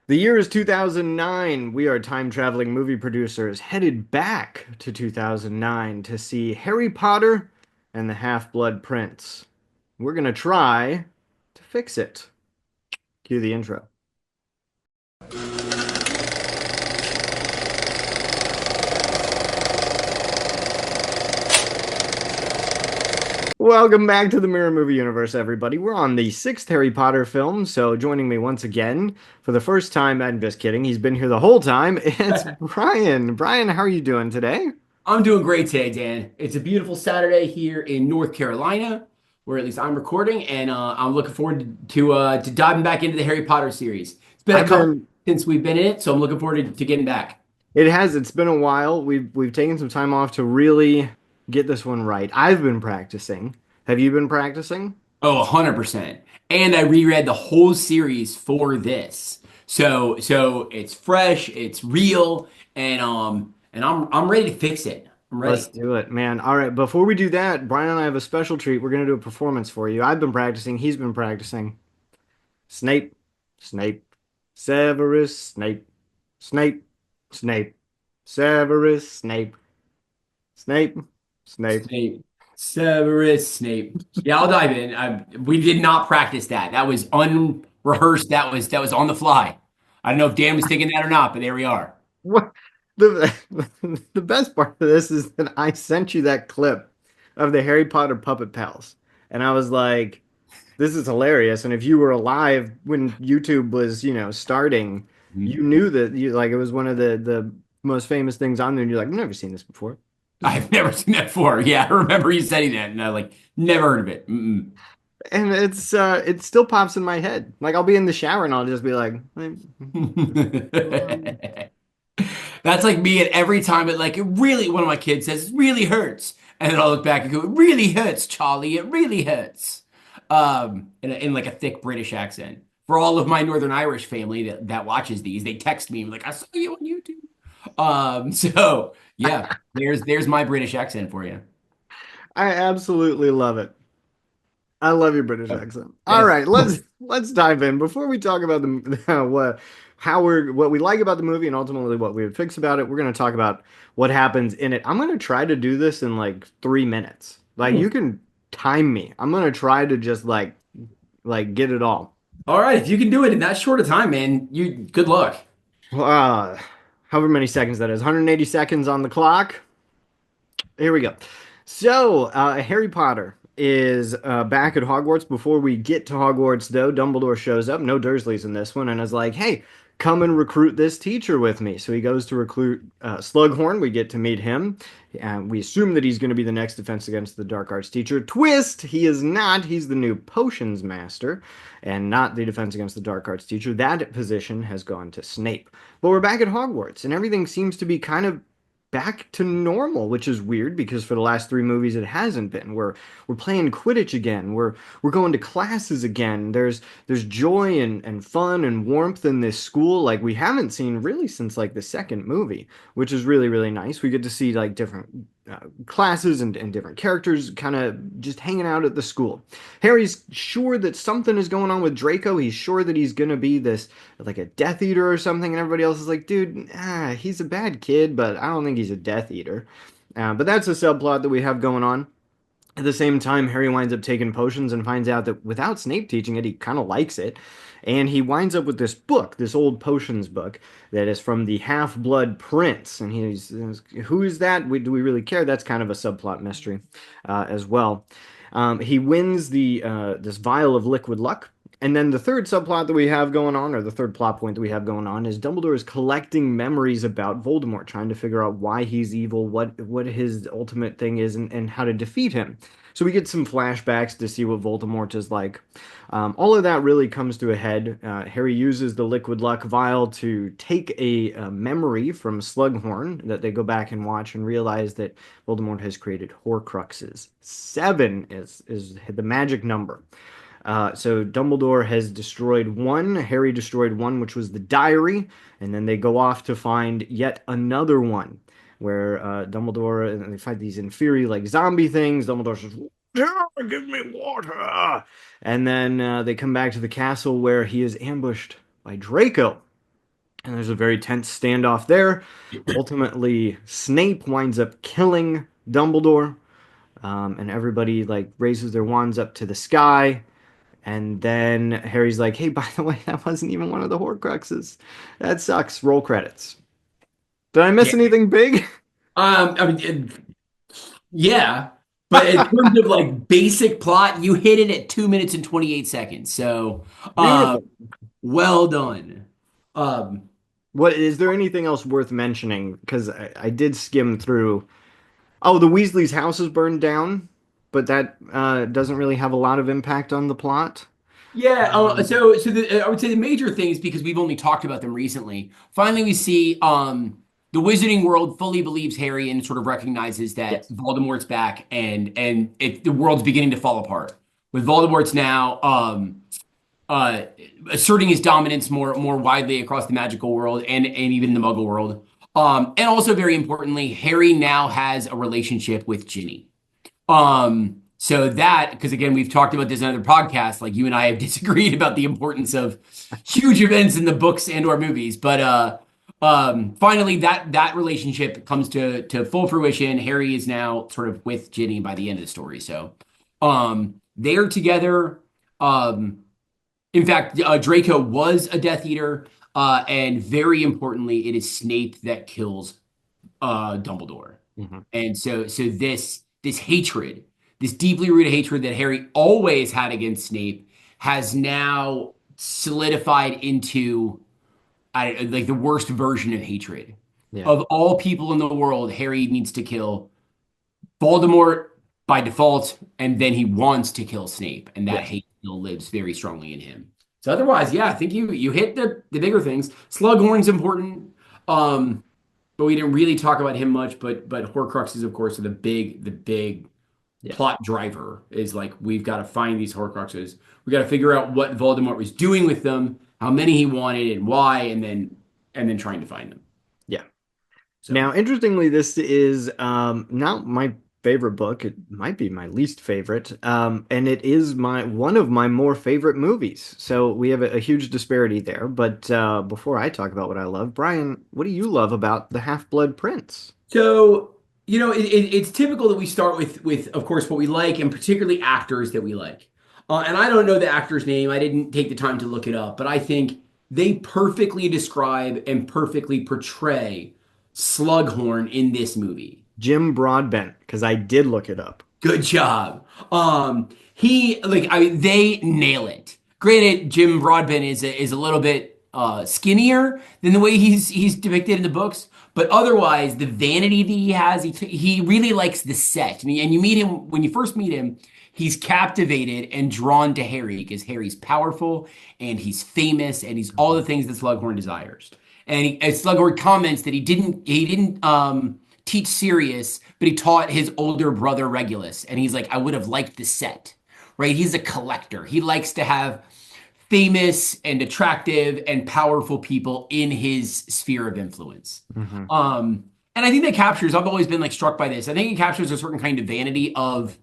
The year is 2009. We are time-traveling movie producers headed back to 2009 to see Harry Potter and the Half-Blood Prince. We're gonna try to fix it. Cue the intro. Welcome back to the Mirror Movie Universe, everybody. We're on the sixth Harry Potter film, so joining me once again for the first time, I'm just kidding, he's been here the whole time, it's Brian. Brian, how are you doing today? I'm doing great today, Dan. It's a beautiful Saturday here in North Carolina, where at least I'm recording, and I'm looking forward to diving back into the Harry Potter series. It's been a I've couple been since we've been in it, so I'm looking forward to getting back. it's been a while. We've taken some time off to really get this one right. I've been practicing. Have you been practicing? Oh, 100%. And I reread the whole series for this. So it's fresh, it's real, and I'm ready to fix it. I'm Let's ready. do it, man. All right, before we do that, Brian and I have a special treat. We're gonna do a performance for you. I've been practicing, he's been practicing. Snape, Snape, Severus Snape, Snape, Snape, Severus Snape, Snape, Snape. Snape. Severus Snape. Yeah, I'll dive in. We did not practice that. That was unrehearsed. That was on the fly. I don't know if Dan was thinking that or not, but there we are. What the the best part of this is that I sent you that clip of the Harry Potter Puppet Pals, and I was like, "This is hilarious." And if you were alive when YouTube was, starting, Mhm. you knew that you like it was one of the most famous things on there, and you're like, "I've never seen this before." I've never seen that before. Yeah, I remember you saying that, and I like never heard of it. Mm-mm. And it still pops in my head. Like I'll be in the shower and I'll just be like, That's like me at every time it really one of my kids says it really hurts. And then I'll look back and go, it really hurts, Charlie. It really hurts. In like a thick British accent. For all of my Northern Irish family that watches these, they text me like, I saw you on YouTube. So yeah, there's my British accent for you. I absolutely love it. I love your British Oh, accent. All yes. right, let's dive in. Before we talk about the what we like about the movie and ultimately what we would fix about it, we're going to talk about what happens in it. I'm going to try to do this in like 3 minutes. Like you can time me. I'm going to try to just get it all. All right, if you can do it in that short a time, man, you good luck. Uh, However many seconds that is, 180 seconds on the clock. Here we go. So, Harry Potter is back at Hogwarts. Before we get to Hogwarts, though, Dumbledore shows up. No Dursleys in this one, and is like, "Hey, come and recruit this teacher with me." So he goes to recruit Slughorn. We get to meet him. We assume that he's going to be the next Defense Against the Dark Arts teacher. Twist: he is not. He's the new potions master, and not the Defense Against the Dark Arts teacher. That position has gone to Snape. But we're back at Hogwarts, and everything seems to be kind of back to normal, which is weird because for the last three movies it hasn't been. We're playing Quidditch again. We're going to classes again. There's joy and fun and warmth in this school like we haven't seen really since like the second movie, which is really really nice. We get to see like different classes and different characters kind of just hanging out at the school. Harry's sure that something is going on with Draco. He's sure that he's gonna be this like a Death Eater or something, and everybody else is like, dude, he's a bad kid, but I don't think he's a Death Eater. But that's a subplot that we have going on. At the same time, Harry winds up taking potions and finds out that without Snape teaching it, he kind of likes it. And he winds up with this book, this old potions book that is from the Half-Blood Prince. And who is that? Do we really care? That's kind of a subplot mystery as well. He wins the this vial of liquid luck. And then the third subplot that we have going on, or the third plot point that we have going on, is Dumbledore is collecting memories about Voldemort, trying to figure out why he's evil, what his ultimate thing is, and how to defeat him. So we get some flashbacks to see what Voldemort is like. All of that really comes to a head. Harry uses the liquid luck vial to take a memory from Slughorn that they go back and watch and realize that Voldemort has created Horcruxes. Seven is the magic number. So Dumbledore has destroyed one, Harry destroyed one, which was the diary, and then they go off to find yet another one, where Dumbledore and they fight these inferior like zombie things. Dumbledore says, "Water, give me water," and then they come back to the castle where he is ambushed by Draco. and there's a very tense standoff there. Ultimately, Snape winds up killing Dumbledore, and everybody like raises their wands up to the sky. And then Harry's like, "Hey, by the way, that wasn't even one of the Horcruxes. That sucks." Roll credits. Did I miss Yeah. anything big? I mean, yeah, but in terms of like basic plot, you hit it at 2 minutes and 28 seconds. So, um, Beautiful. well done. Um, What is there anything else worth mentioning? Because I did skim through. Oh, the Weasley's house is burned down, but that doesn't really have a lot of impact on the plot. yeah. Um, I would say the major things because we've only talked about them recently. Finally, we see the Wizarding world fully believes Harry and sort of recognizes that yes. Voldemort's back, the world's beginning to fall apart. With Voldemort's now uh, asserting his dominance more widely across the magical world and even the Muggle world. And also very importantly, Harry now has a relationship with Ginny. So that, because again, we've talked about this in other podcasts, like you and I have disagreed about the importance of huge events in the books and or movies, but finally that relationship comes to full fruition. Harry is now sort of with Ginny by the end of the story. So they're together. Um, in fact, Draco was a Death Eater, and very importantly, it is Snape that kills Dumbledore. Mhm. And so this hatred, this deeply rooted hatred that Harry always had against Snape, has now solidified into like the worst version of hatred. Yeah. Of all people in the world, Harry needs to kill Voldemort by default, and then he wants to kill Snape, and that Yes. hate still lives very strongly in him. So otherwise, yeah, I think you hit the bigger things. Slughorn's important, but we didn't really talk about him much. But Horcruxes, of course, are the big Yes. plot driver. Is like we've got to find these Horcruxes. We got to figure out what Voldemort was doing with them, how many he wanted, and why, and then trying to find them. Yeah. So. Now, interestingly, this is not my favorite book. It might be my least favorite, and it is my one of my more favorite movies. So we have a huge disparity there. But before I talk about what I love, Brian, what do you love about The Half-Blood Prince? So, it's typical that we start with of course what we like and particularly actors that we like. And I don't know the actor's name. I didn't take the time to look it up, but I think they perfectly describe and perfectly portray Slughorn in this movie. Jim Broadbent, because I did look it up. Good job. He like they nail it. Granted, Jim Broadbent is a little bit skinnier than the way he's depicted in the books, but otherwise the vanity that he has, he really likes the set. And you meet him when you first meet him, he's captivated and drawn to Harry because Harry's powerful and he's famous and he's all the things that Slughorn desires. And Slughorn comments that he didn't teach Sirius, but he taught his older brother Regulus. And he's like, I would have liked the set, right? He's a collector. He likes to have famous and attractive and powerful people in his sphere of influence. Hmm. And I think that captures, I've always been like struck by this. I think it captures a certain kind of vanity of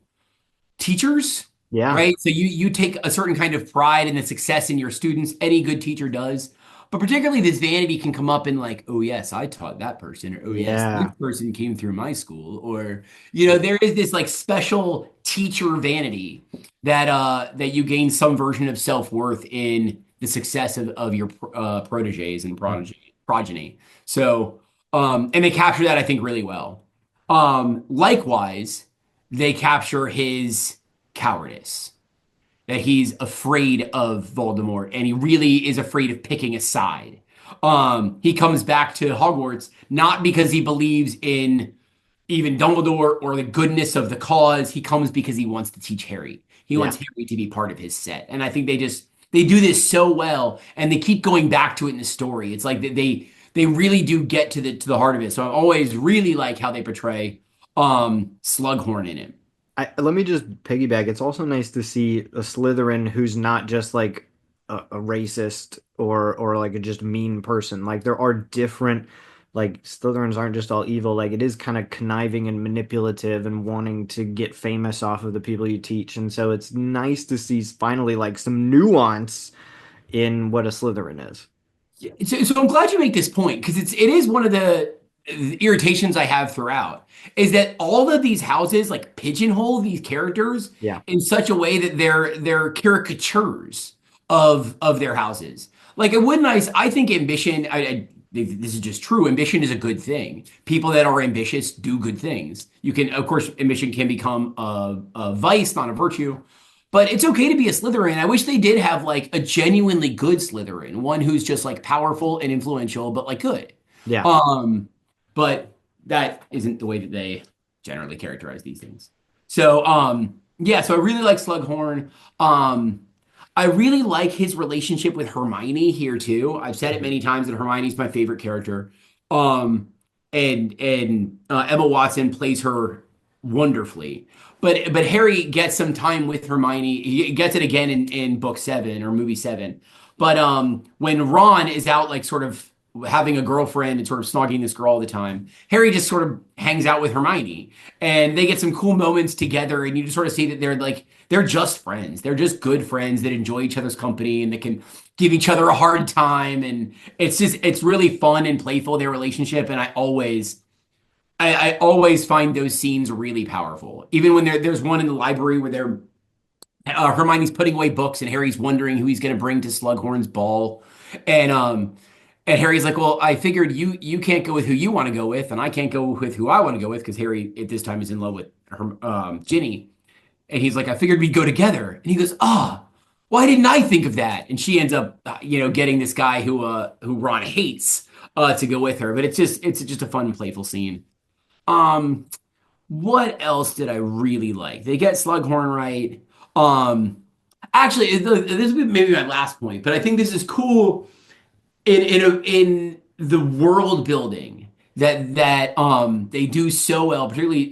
teachers, Yeah. right? So you take a certain kind of pride in the success in your students. Any good teacher does. But particularly this vanity can come up in like, oh yes, I taught that person, or oh yes, this Yeah. person came through my school, or there is this like special teacher vanity that you gain some version of self-worth in the success of your proteges and progeny. So and they capture that I think really well. Likewise, they capture his cowardice, that he's afraid of Voldemort and he really is afraid of picking a side. He comes back to Hogwarts not because he believes in even Dumbledore or the goodness of the cause. He comes because he wants to teach Harry. He Yeah. wants Harry to be part of his set. And I think they do this so well and they keep going back to it in the story. It's like they really do get to the heart of it. So I always really like how they portray Slughorn in it. Let me just piggyback. It's also nice to see a Slytherin who's not just like a racist or like a just mean person. Like there are different, like Slytherins aren't just all evil. Like it is kind of conniving and manipulative and wanting to get famous off of the people you teach. And so it's nice to see finally like some nuance in what a Slytherin is. So I'm glad you make this point because it is one of the irritations I have throughout is that all of these houses like pigeonhole these characters Yeah. in such a way that they're caricatures of their houses. Like it would nice. I think ambition. This is just true. Ambition is a good thing. People that are ambitious do good things. You can, of course, ambition can become a vice, not a virtue. But it's okay to be a Slytherin. I wish they did have like a genuinely good Slytherin, one who's just like powerful and influential, but like good. Yeah. Um, but that isn't the way that they generally characterize these things. So, yeah, so I really like Slughorn. Um, I really like his relationship with Hermione here too. I've said it Mhm. many times that Hermione's my favorite character. Um, and Emma Watson plays her wonderfully. But Harry gets some time with Hermione. He gets it again in book seven or movie seven. But when Ron is out like sort of having a girlfriend and sort of snogging this girl all the time, Harry just sort of hangs out with Hermione and they get some cool moments together and you just sort of see that they're just friends. They're just good friends that enjoy each other's company and that can give each other a hard time and it's really fun and playful their relationship and I always find those scenes really powerful. Even when there's one in the library where Hermione's putting away books and Harry's wondering who he's going to bring to Slughorn's ball, and and Harry's like, "Well, I figured you can't go with who you want to go with, and I can't go with who I want to go with because Harry at this time is in love with Ginny." And he's like, "I figured we'd go together." And he goes, "Ah, why didn't I think of that?" And she ends up, getting this guy who Ron hates to go with her. But it's just a fun, playful scene. Um, what else did I really like? They get Slughorn right. Um, actually, this would be maybe my last point, but I think this is cool in the world building that they do so well, particularly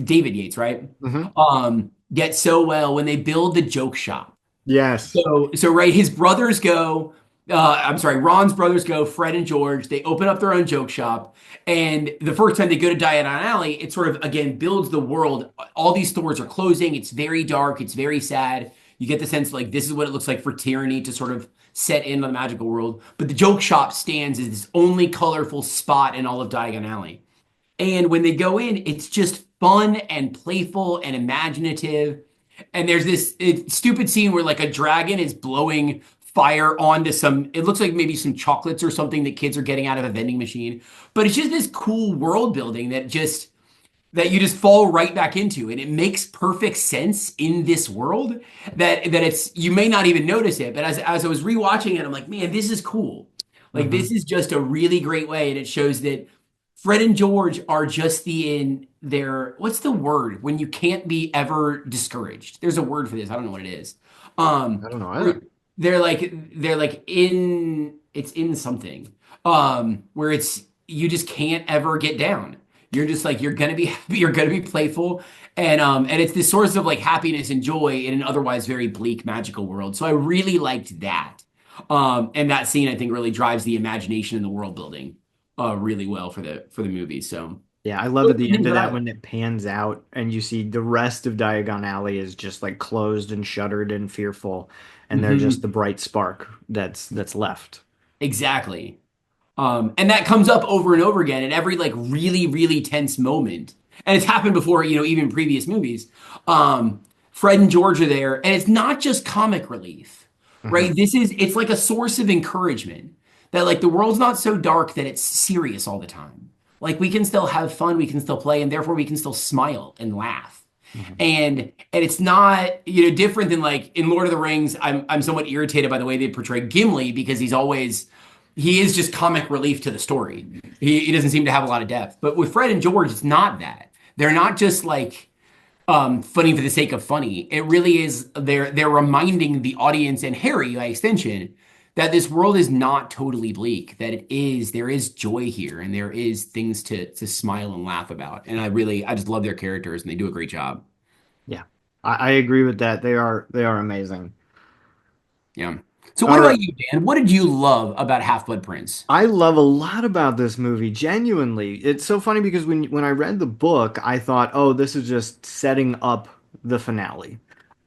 David Yates, right? Mhm. Get so well when they build the joke shop. Yes. So right, his brothers go. I'm sorry, Ron's brothers go. Fred and George. They open up their own joke shop, and the first time they go to Diagon Alley, it sort of again builds the world. All these stores are closing. It's very dark. It's very sad. You get the sense like this is what it looks like for tyranny to sort of set in the magical world. But the joke shop stands as this only colorful spot in all of Diagon Alley. And when they go in, it's just fun and playful and imaginative. And there's this stupid scene where like a dragon is blowing fire onto it looks like maybe some chocolates or something that kids are getting out of a vending machine. But it's just this cool world building that you just fall right back into. And it makes perfect sense in this world that it's, you may not even notice it. But as I was rewatching it, I'm like, man, this is cool. Like Hmm. this is just a really great way. And it shows that Fred and George are just in their, what's the word when you can't be ever discouraged? There's a word for this. I don't know what it is. I don't know Where either. they're like it's in something. Where it's you just can't ever get down. You're just like you're gonna be happy, you're gonna be playful, and it's this source of like happiness and joy in an otherwise very bleak magical world. So I really liked that. And that scene I think really drives the imagination and the world building really well for the movie. So Yeah, I love those at are the the end things of that I that like. when it pans out and you see the rest of Diagon Alley is just like closed and shuttered and fearful, and they're just Mhm. the bright spark that's left. Exactly. And that comes up over and over again in every like really, really tense moment. And it's happened before, even previous movies. Fred and George are there, and it's not just comic relief, Hmm. right? It's like a source of encouragement that like the world's not so dark that it's serious all the time. Like we can still have fun, we can still play, and therefore we can still smile and laugh. Hmm. And it's not, different than like in Lord of the Rings, I'm somewhat irritated by the way they portray Gimli because he is just comic relief to the story. He doesn't seem to have a lot of depth. But with Fred and George, it's not that. They're not just like funny for the sake of funny. It really is they're reminding the audience and Harry by extension that this world is not totally bleak, that there is joy here and there is things to smile and laugh about. And I just love their characters and they do a great job. Yeah, I agree with that. They are amazing. Yeah. So what All right. about you, Dan? What did you love about Half-Blood Prince? I love a lot about this movie, genuinely. It's so funny because when I read the book, I thought, oh, this is just setting up the finale.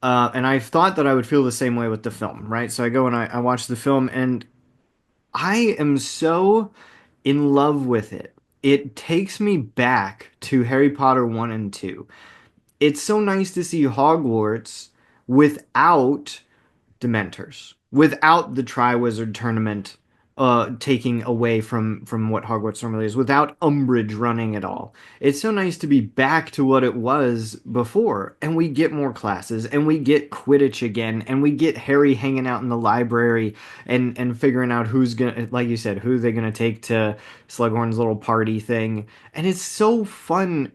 And I thought that I would feel the same way with the film, right? So I go and I watch the film, and I am so in love with it. It takes me back to Harry Potter 1 and 2. It's so nice to see Hogwarts without Dementors, without the Triwizard Tournament taking away from what Hogwarts normally is, without Umbridge running it all. It's so nice to be back to what it was before, and we get more classes, and we get Quidditch again, and we get Harry hanging out in the library and figuring out who's gonna, like you said, who they're gonna take to Slughorn's little party thing, and it's so fun,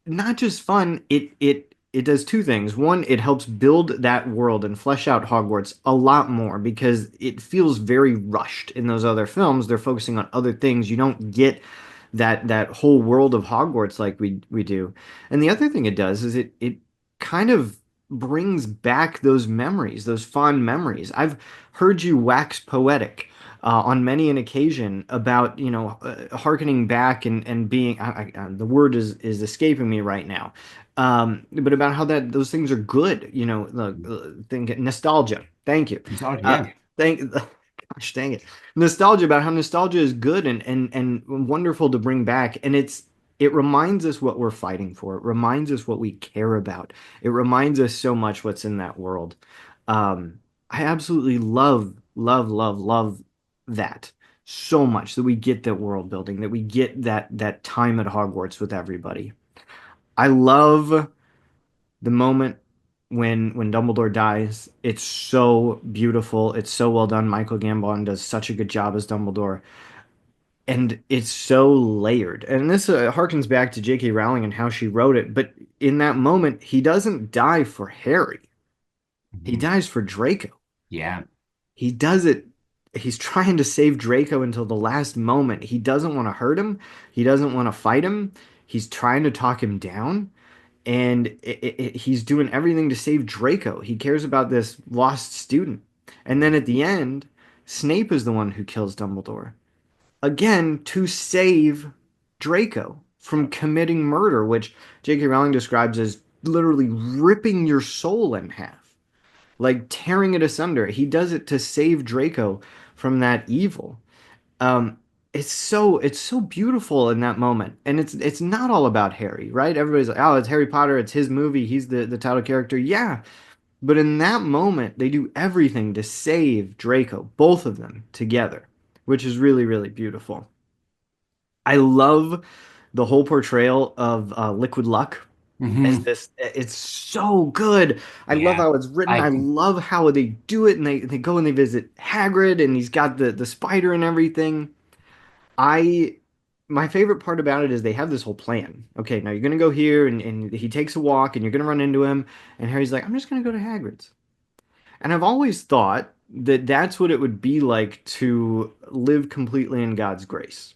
not just fun, it does two things. One, it helps build that world and flesh out Hogwarts a lot more because it feels very rushed in those other films. They're focusing on other things. You don't get that whole world of Hogwarts like we do. And the other thing it does is it kind of brings back those memories, those fond memories. I've heard you wax poetic on many an occasion about hearkening back and being the word is escaping me right now, but about how that those things are good, the thing nostalgia. Thank you. I'm sorry, uh, yeah. thank Gosh dang it, nostalgia, about how nostalgia is good and wonderful to bring back, and it reminds us what we're fighting for. It reminds us what we care about. It reminds us so much what's in that world. I absolutely love that so much, that we get that world building, that we get that time at Hogwarts with everybody. I love the moment when Dumbledore dies. It's so beautiful. It's so well done. Michael Gambon does such a good job as Dumbledore. And it's so layered. And this harkens back to J.K. Rowling and how she wrote it. But in that moment, he doesn't die for Harry. He Mhm. dies for Draco. Yeah. He does it. He's trying to save Draco until the last moment. He doesn't want to hurt him. He doesn't want to fight him. He's trying to talk him down. And he's doing everything to save Draco. He cares about this lost student. And then at the end, Snape is the one who kills Dumbledore. Again, to save Draco from committing murder, which J.K. Rowling describes as literally ripping your soul in half, like tearing it asunder. He does it to save Draco from that evil. Um, it's so beautiful in that moment, and it's not all about Harry, right? Everybody's like, oh, it's Harry Potter, it's his movie, he's the title character, yeah. But in that moment, they do everything to save Draco, both of them together, which is really really beautiful. I love the whole portrayal of Liquid Luck as Hmm. this. It's so good. I love Yeah. how it's written. I I love how they do it, and they go and they visit Hagrid, and he's got the spider and everything. I My favorite part about it is they have this whole plan. Okay, now you're gonna go here, and he takes a walk, and you're gonna run into him, and Harry's like, I'm just gonna go to Hagrid's. And I've always thought that that's what it would be like to live completely in God's grace,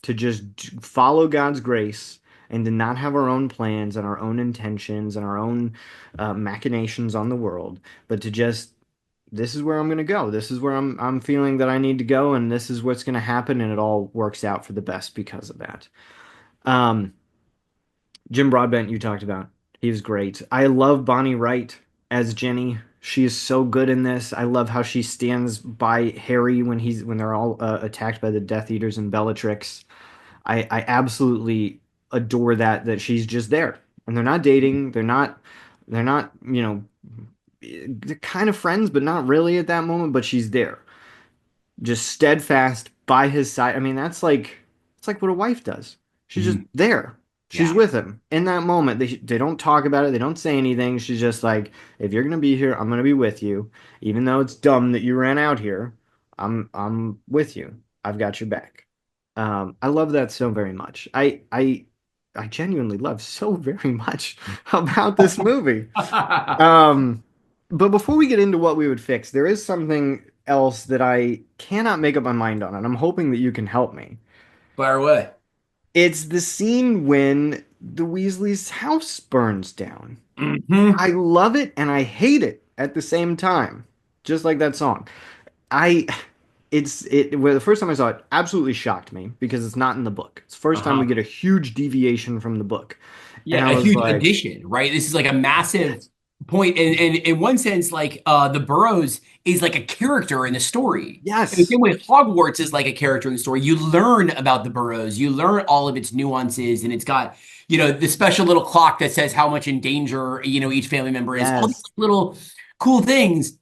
to just follow God's grace and to not have our own plans and our own intentions and our own machinations on the world, but to just, this is where I'm going to go. This is where I'm feeling that I need to go, and this is what's going to happen, and it all works out for the best because of that. Um, Jim Broadbent, you talked about. He was great. I love Bonnie Wright as Jenny. She is so good in this. I love how she stands by Harry when they're all attacked by the Death Eaters and Bellatrix. I absolutely adore that she's just there. And they're not dating. They're not, they're kind of friends, but not really at that moment, but she's there, just steadfast by his side. I mean, it's like what a wife does. She's just mhm. there. She's Yeah. with him in that moment. They don't talk about it. They don't say anything. She's just like, if you're gonna be here, I'm gonna be with you, even though it's dumb that you ran out here. I'm with you. I've got your back. I love that so very much. I genuinely love so very much about this movie. Um, but before we get into what we would fix, there is something else that I cannot make up my mind on, and I'm hoping that you can help me. Fire away. It's the scene when the Weasley's house burns down. Hmm. I love it and I hate it at the same time, just like that song. I well, the first time I saw it, absolutely shocked me because it's not in the book. It's the first time we Uh-huh. get a huge deviation from the book, and Yeah, I a was huge like, addition, right? This is like a massive point, and in one sense, like the Burrows is like a character in the story. In the Yes. same way, Hogwarts is like a character in the story. You learn about the Burrows, you learn all of its nuances, and it's got, the special little clock that says how much in danger, each family member is. All these Yes. little cool things,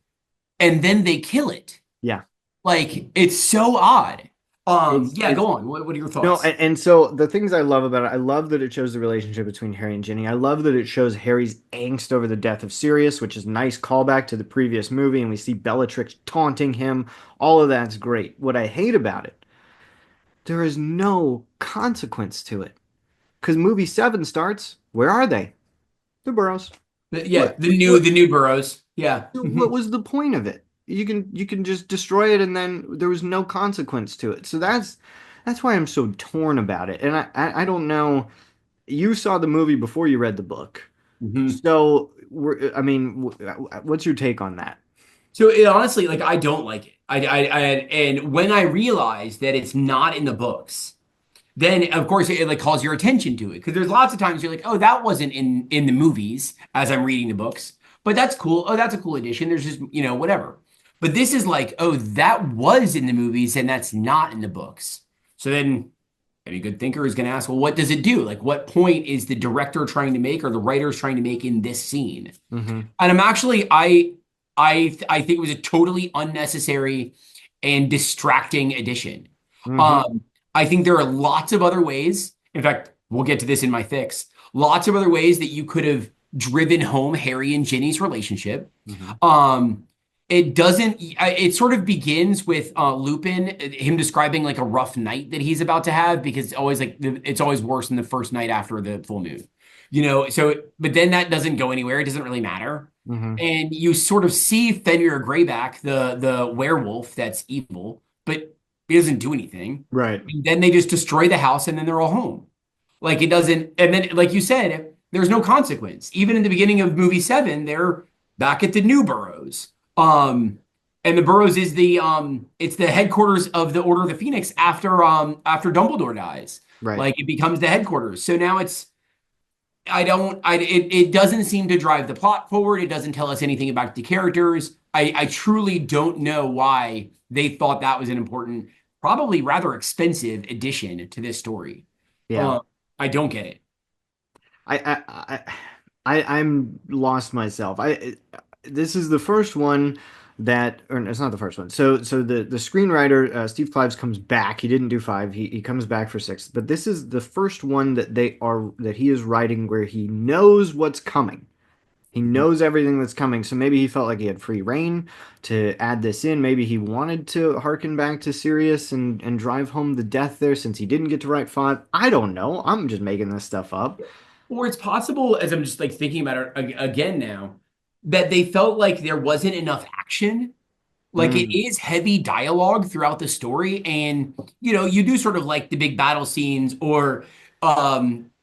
and then they kill it. Yeah. Like it's so odd. Yeah, It's go on. What are your no, thoughts? and so the things I love about it, I love that it shows the relationship between Harry and Ginny. I love that it shows Harry's angst over the death of Sirius, which is a nice callback to the previous movie, and we see Bellatrix taunting him. All of that's great. What I hate about it, there is no consequence to it. Because movie seven starts, where are they? The Burrows. Yeah, What the what new Burrows. Yeah. what was the point of it? You can just destroy it and then there was no consequence to it. So that's why I'm so torn about it. And I don't know. You saw the movie before you read the book. Mhm. So I mean, what's your take on that? So it honestly, like, I don't like it. And when I realize that it's not in the books, then of course it like calls your attention to it because there's lots of times you're like, oh, that wasn't in the movies as I'm reading the books, but that's cool. Oh, that's a cool addition. There's just whatever. But this is like, oh, that was in the movies and that's not in the books. So then any good thinker is going to ask, well, what does it do? Like, what point is the director trying to make or the writers trying to make in this scene? Hmm. And I'm actually I think it was a totally unnecessary and distracting addition. Hmm. Um, I think there are lots of other ways. In fact, we'll get to this in my fix. Lots of other ways that you could have driven home Harry and Ginny's relationship. Hmm. Um, it doesn't. It sort of begins with Lupin, him describing like a rough night that he's about to have because it's always worse than the first night after the full moon. So but then that doesn't go anywhere. It doesn't really matter. Hmm. And you sort of see Fenrir Greyback, the werewolf that's evil, but he doesn't do anything. Right. And then they just destroy the house and then they're all home. Like it doesn't, and then like you said, there's no consequence. Even in the beginning of movie seven, they're back at the new Burrows. And the Burrows is it's the headquarters of the Order of the Phoenix after Dumbledore dies. Right. Like it becomes the headquarters. So now it doesn't seem to drive the plot forward. It doesn't tell us anything about the characters. I truly don't know why they thought that was an important, probably rather expensive addition to this story. Yeah. Uh, I don't get it. I I I'm lost myself. I This is the first one that, or it's not the first one. So the screenwriter Steve Clives comes back. He didn't do five. He comes back for six. But this is the first one that he is writing where he knows what's coming. He knows everything that's coming. So maybe he felt like he had free reign to add this in. Maybe he wanted to harken back to Sirius and drive home the death there since he didn't get to write five. I don't know. I'm just making this stuff up. Or it's possible, as I'm just like thinking about it again now, that they felt like there wasn't enough action. Like it Mm, is heavy dialogue throughout the story, and you do sort of like the big battle scenes or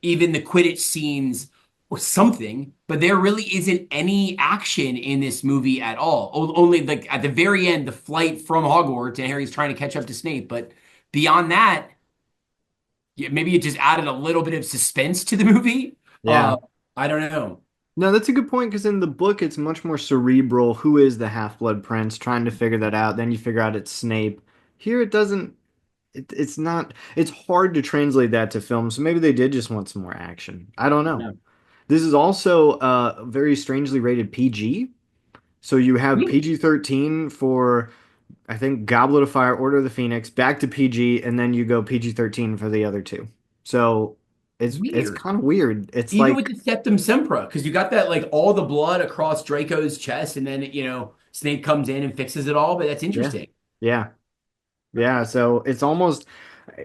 even the Quidditch scenes or something, but there really isn't any action in this movie at all. Only like at the very end, the flight from Hogwarts and Harry's trying to catch up to Snape, but beyond that, yeah, maybe it just added a little bit of suspense to the movie. yeah. I don't know. No, that's a good point because in the book it's much more cerebral. Who is the Half-Blood Prince? Trying to figure that out. Then you figure out it's Snape. Here it doesn't. It's not. It's hard to translate that to film. So maybe they did just want some more action. I don't know. Yeah. This is also very strangely rated PG. So you have Really PG-13 for I think Goblet of Fire, Order of the Phoenix, back to PG, and then you go PG-13 for the other two. So it's weird. kind of weird. It's Even with like the Septum Sempra, because you got that like all the blood across Draco's chest, and then Snape comes in and fixes it all. But that's yeah, interesting. yeah, yeah. So it's almost,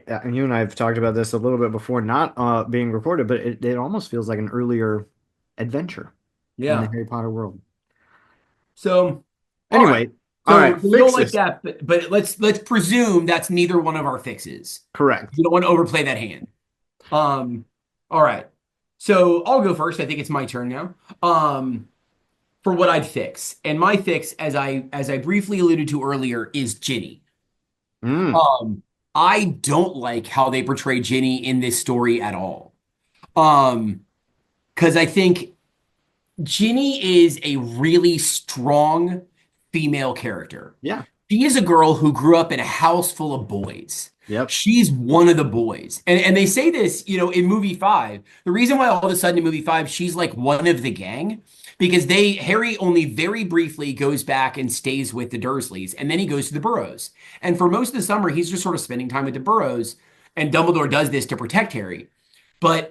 and you and I have talked about this a little bit before, not being recorded, but it almost feels like an earlier adventure in the Yeah. Harry Potter world. So, all right. Anyway, all So right, we don't like fixes. that, but let's presume that's neither one of our fixes. Correct. You don't want to overplay that hand. Um. All right. So I'll go first. I think it's my turn now. For what I'd fix, and my fix, as I briefly alluded to earlier, is Ginny. Mm, Um. I don't like how they portray Ginny in this story at all. Um, because I think Ginny is a really strong female character. Yeah. She is a girl who grew up in a house full of boys. Yep. She's one of the boys. And they say this, in movie five. The reason why all of a sudden in movie five, she's like one of the gang, because Harry only very briefly goes back and stays with the Dursleys, and then he goes to the Burrows. And for most of the summer, he's just sort of spending time with the Burrows, and Dumbledore does this to protect Harry. But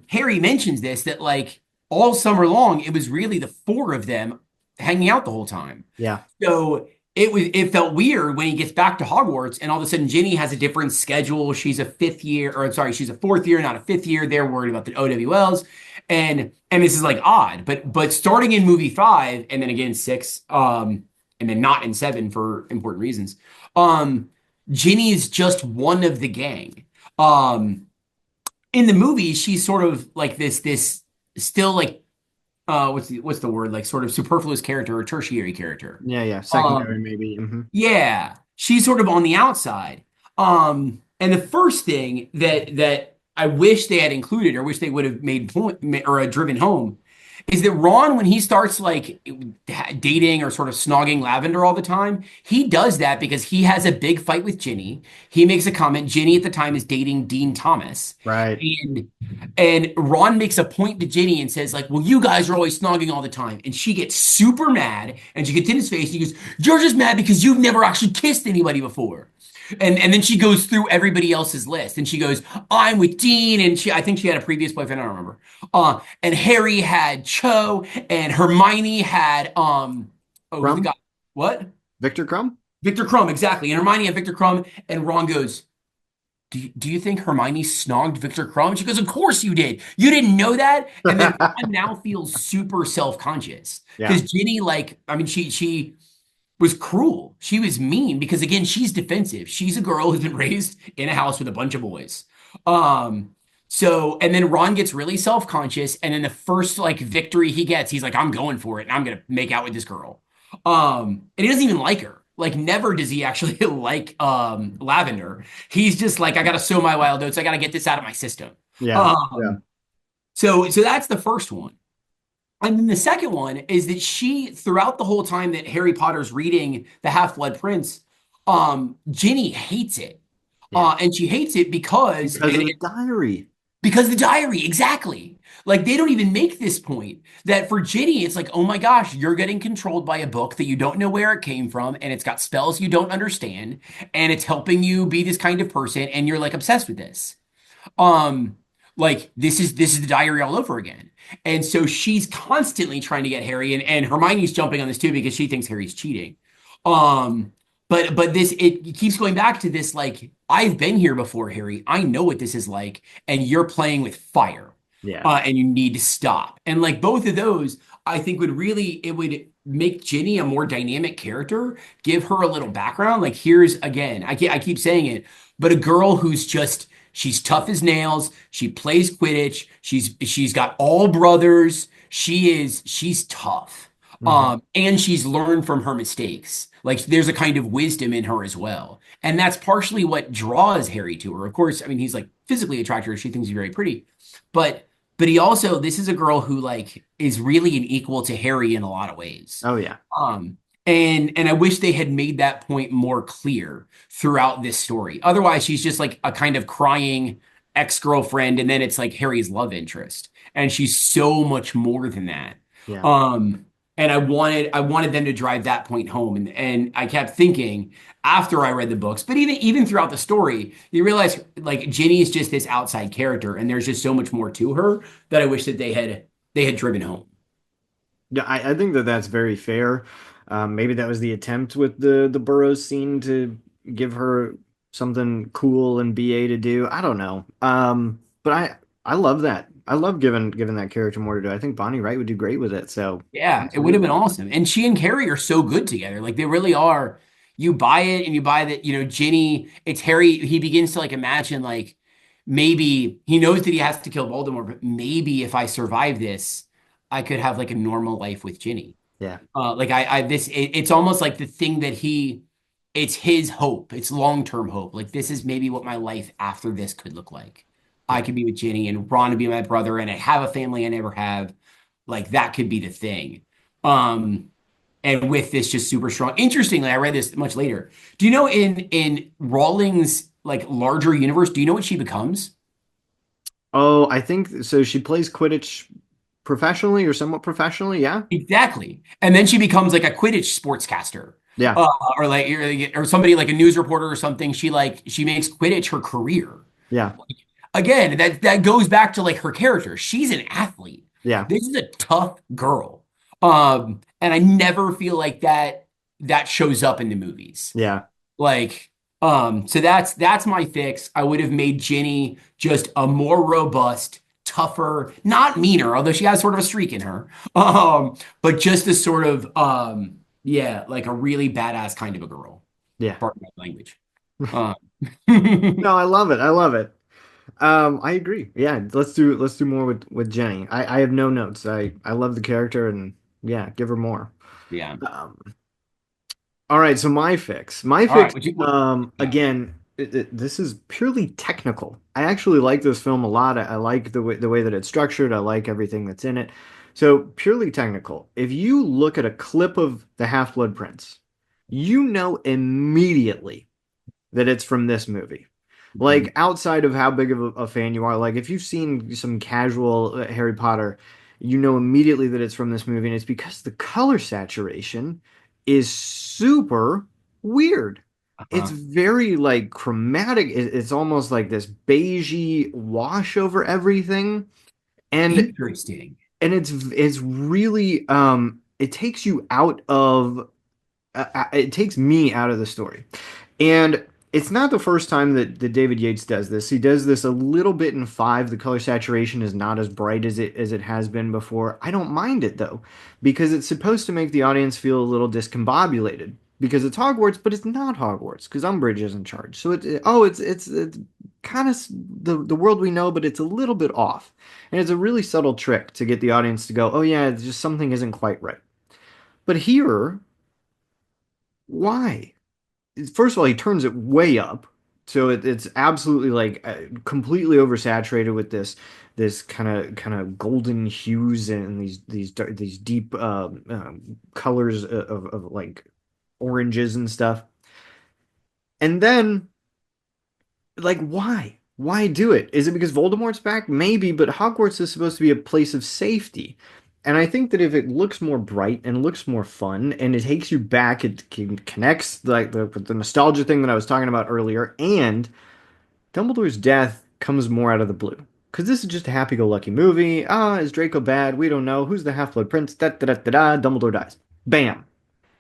Harry mentions this that like all summer long, it was really the four of them hanging out the whole time. Yeah. So it felt weird when he gets back to Hogwarts and all of a sudden Ginny has a different schedule. She's a fifth year, or I'm sorry, she's a fourth year, not a fifth year. They're worried about the OWLs. And this is like odd. But starting in movie five and then again six, and then not in seven for important reasons, Ginny is just one of the gang. In the movie, she's sort of like this still like what's the word, like sort of superfluous character or tertiary character. Yeah. Yeah. Secondary, Um, maybe. yeah, she's sort of on the outside. And the first thing that I wish they had included, or wish they would have made point or driven home, is that Ron, when he starts like dating or sort of snogging Lavender all the time, he does that because he has a big fight with Ginny. He makes a comment. Ginny at the time is dating Dean Thomas, Right. and Ron makes a point to Ginny and says, like, well, you guys are always snogging all the time. And she gets super mad and she gets in his face. And he goes, you're just mad because you've never actually kissed anybody before. And then she goes through everybody else's list and she goes, I'm with Dean. And I think she had a previous boyfriend, I don't remember. And Harry had Cho and Hermione had, who's the Crumb? guy? What? Victor Crumb? Victor Crumb, exactly. And Hermione had Victor Crumb. And Ron goes, do you think Hermione snogged Victor Crumb? She goes, of course you did. You didn't know that? And then Ron now feels super self-conscious Yeah. because Ginny, like, I mean, she was cruel. She was mean because again, she's defensive. She's a girl who's been raised in a house with a bunch of boys. Um, and then Ron gets really self-conscious, and then the first like victory he gets, he's like, I'm going for it, and I'm gonna make out with this girl. And he doesn't even like her. Like, never does he actually like Lavender. He's just like, I gotta sow my wild oats. I gotta get this out of my system. Yeah. Yeah. Um, so that's the first one. And then the second one is that she, throughout the whole time that Harry Potter's reading The Half-Blood Prince, Ginny hates it. Yeah. And she hates it because Because of the diary. because the diary, exactly. Like they don't even make this point that for Ginny, it's like, oh my gosh, you're getting controlled by a book that you don't know where it came from, and it's got spells you don't understand, and it's helping you be this kind of person, and you're like obsessed with this. Um, like this is the diary all over again. And so she's constantly trying to get Harry, and Hermione's jumping on this too because she thinks Harry's cheating. Um, but this it keeps going back to this like I've been here before, Harry. I know what this is like, and you're playing with fire. Yeah. And you need to stop. And like both of those, I think it would make Ginny a more dynamic character, give her a little background. Like here's again, I keep saying it, but a girl who's just she's tough as nails. She plays Quidditch. She's got all brothers. She's tough. Hmm. And she's learned from her mistakes. Like there's a kind of wisdom in her as well. And that's partially what draws Harry to her. Of course, I mean he's like physically attracted to her. She thinks he's very pretty. But he also this is a girl who like is really an equal to Harry in a lot of ways. Oh, yeah. And I wish they had made that point more clear throughout this story. Otherwise, she's just like a kind of crying ex-girlfriend, and then it's like Harry's love interest. And she's so much more than that. Yeah. Um, and I wanted them to drive that point home. And I kept thinking after I read the books, but even throughout the story, you realize like Ginny is just this outside character, and there's just so much more to her that I wish that they had driven home. Yeah, I think that that's very fair. Maybe that was the attempt with the Burrows scene to give her something cool and BA to do. I don't know. But I love that. I love giving that character more to do. I think Bonnie Wright would do great with it. So Yeah, it would have been absolutely. awesome. And she and Carrie are so good together. Like they really are. You buy it and you buy that, Ginny, it's Harry. He begins to like imagine like maybe he knows that he has to kill Voldemort, but maybe if I survive this, I could have like a normal life with Ginny. Yeah. Like it's almost like the thing that it's his hope. It's long-term hope. Like this is maybe what my life after this could look like. I Yeah. could be with Ginny and Ron would be my brother and I have a family I never have. like that could be the thing. Um, and with this just super strong. Interestingly, I read this much later. Do you know in Rawlings' like larger universe, do you know what she becomes? Oh, I think so. She plays Quidditch professionally or somewhat professionally. Yeah. Exactly. And then she becomes like a Quidditch sportscaster. Yeah. Uh, or somebody like a news reporter or something. She makes Quidditch her career. Yeah. Again, that goes back to like her character. She's an athlete. Yeah. This is a tough girl. And I never feel like that shows up in the movies. Yeah. Like, so that's my fix. I would have made Ginny just a more robust, tougher, not meaner, although she has sort of a streak in her. But just a sort of yeah, like a really badass kind of a girl. Yeah. Pardon my language. Um, No, I love it. I love it. I agree. Yeah, let's do more with Jenny. I have no notes. I love the character and yeah, give her more. yeah. Um, all right, so my fix. My All right. fix, Yeah. again, this is purely technical. I actually like this film a lot. I like the way that it's structured. I like everything that's in it. So purely technical. If you look at a clip of the Half-Blood Prince, you know immediately that it's from this movie. Mhm. Like outside of how big of a fan you are, like if you've seen some casual Harry Potter, you know immediately that it's from this movie, and it's because the color saturation is super weird. It's Uh-huh. very like chromatic. It's almost like this beigey wash over everything, and Interesting. it's really it takes you out of it takes me out of the story. And it's not the first time that David Yates does this. He does this a little bit in five. The color saturation is not as bright as it has been before. I don't mind it though, because it's supposed to make the audience feel a little discombobulated because it's Hogwarts, but it's not Hogwarts because Umbridge is in charge. So it's kind of the world we know, but it's a little bit off, and it's a really subtle trick to get the audience to go, oh yeah, it's just something isn't quite right. But here, why? First of all, he turns it way up, so it's absolutely like completely oversaturated with this kind of golden hues and these deep colors of like oranges and stuff. And then like why do it? Is it because Voldemort's back? Maybe, but Hogwarts is supposed to be a place of safety. And I think that if it looks more bright and looks more fun and it takes you back, connects like the nostalgia thing that I was talking about earlier, and Dumbledore's death comes more out of the blue. Because this is just a happy-go-lucky movie. Ah, is Draco bad? We don't know. Who's the Half-Blood Prince? Da da da da da. Dumbledore dies. Bam,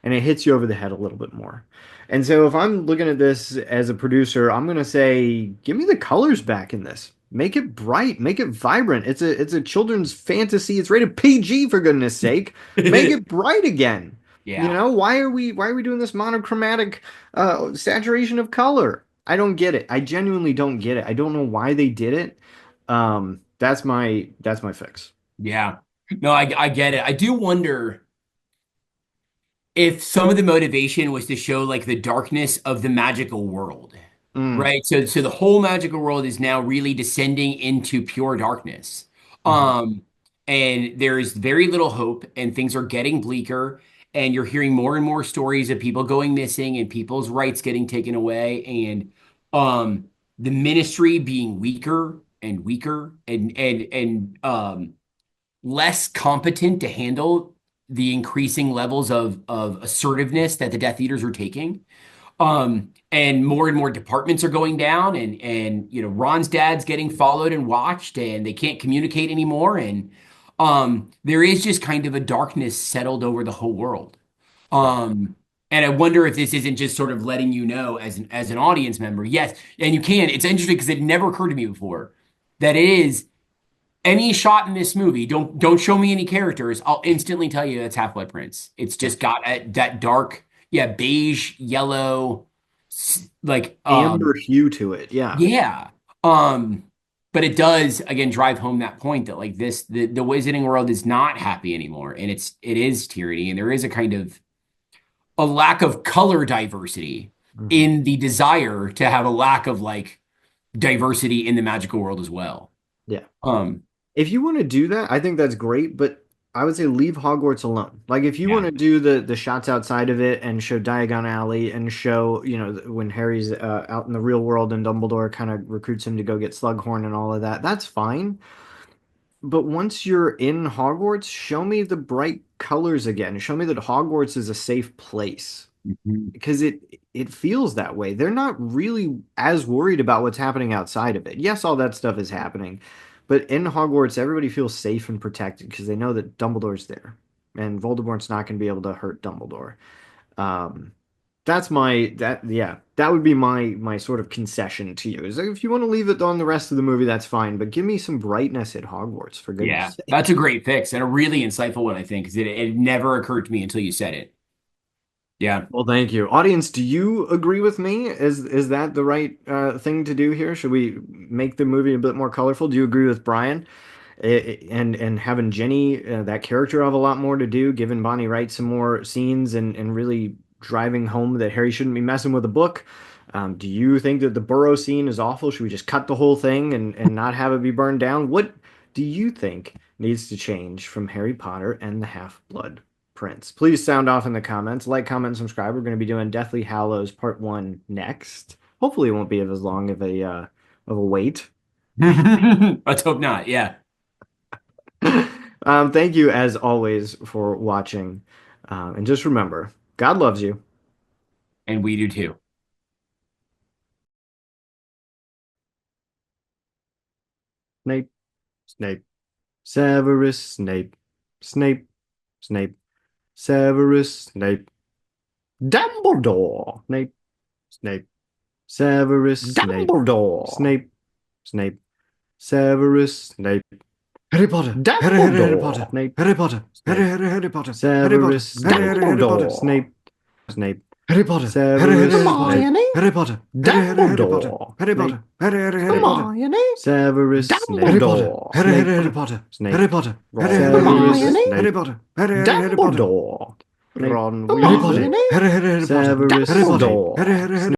and it hits you over the head a little bit more. And so if I'm looking at this as a producer, I'm gonna say, give me the colors back in this. Make it bright, make it vibrant. It's a children's fantasy. It's rated PG for goodness sake. Make it bright again. You Yeah. know, why are we doing this monochromatic saturation of color? I don't get it. I genuinely don't get it. I don't know why they did it. That's my fix. Yeah. No, I get it. I do wonder if some of the motivation was to show like the darkness of the magical world, Mm, right? So the whole magical world is now really descending into pure darkness. mhm. Um, and there's very little hope, and things are getting bleaker, and you're hearing more and more stories of people going missing and people's rights getting taken away, and the ministry being weaker and weaker and less competent to handle the increasing levels of assertiveness that the Death Eaters are taking. And more departments are going down, and you know Ron's dad's getting followed and watched, and they can't communicate anymore. And there is just kind of a darkness settled over the whole world. Um, and I wonder if this isn't just sort of letting you know as an audience member. Yes, and you can. It's interesting because it never occurred to me before that it is any shot in this movie, don't show me any characters. I'll instantly tell you it's Half-Blood Prince. It's Yeah. just got that dark, yeah, beige, yellow, like Amber hue to it. Yeah. yeah. Um, but it does again drive home that point that like the Wizarding World is not happy anymore, and it is tyranny, and there is a kind of a lack of color diversity Mhm. in the desire to have a lack of like diversity in the magical world as well. Yeah. Um, If you want to do that, I think that's great, but I would say leave Hogwarts alone. Like if you want Yeah. to do the shots outside of it and show Diagon Alley and show, when Harry's out in the real world and Dumbledore kind of recruits him to go get Slughorn and all of that, that's fine. But once you're in Hogwarts, show me the bright colors again. Show me that Hogwarts is a safe place Mhm. because it feels that way. They're not really as worried about what's happening outside of it. Yes, all that stuff is happening, but in Hogwarts, everybody feels safe and protected because they know that Dumbledore's there, and Voldemort's not going to be able to hurt Dumbledore. Um, that's my that yeah, that would be my sort of concession to you. Is like, if you want to leave it on the rest of the movie, that's fine, but give me some brightness at Hogwarts for Yeah, goodness that's a sake. great fix and a really insightful one, I think, because it never occurred to me until you said it. Yeah. Well, thank you. Audience, do you agree with me? Is that the right thing to do here? Should we make the movie a bit more colorful? Do you agree with Brian? And having Jenny, that character, have a lot more to do, giving Bonnie Wright some more scenes and really driving home that Harry shouldn't be messing with a book. Do you think that the Burrows scene is awful? Should we just cut the whole thing and not have it be burned down? What do you think needs to change from Harry Potter and the Half-Blood Prince? Please sound off in the comments. Like, comment, and subscribe. We're going to be doing Deathly Hallows Part 1 next. Hopefully it won't be as long of a wait. Let's hope not. Yeah. Thank you as always for watching. And just remember, God loves you. And we do too. Snape, Snape, Severus Snape, Snape, Snape, Severus Snape, Dumbledore, Snape, Snape, Severus Snape, Dumbledore, Snape, Snape, Severus Snape, Harry Potter, Harry Potter, Dumbledore, Snape, Harry Potter, Snape, Harry Potter, Harry Potter, Severus Snape, Harry Potter, Dumbledore, Snape, Snape, Harry Potter, Severus Snape, Hermione, Harry Potter, Harry Potter, Dumbledore, Harry Snape, Potter, Harry Potter, Hermione, Severus Snape, Harry Potter, Dumbledore, Harry Snape, Potter, Snape, Harry Potter, Severus Harry Snape, Potter, Harry Potter, Dumbledore, Ron Harry Potter, Weasley, Harry Potter, Severus Harry Potter, Dumbledore, Harry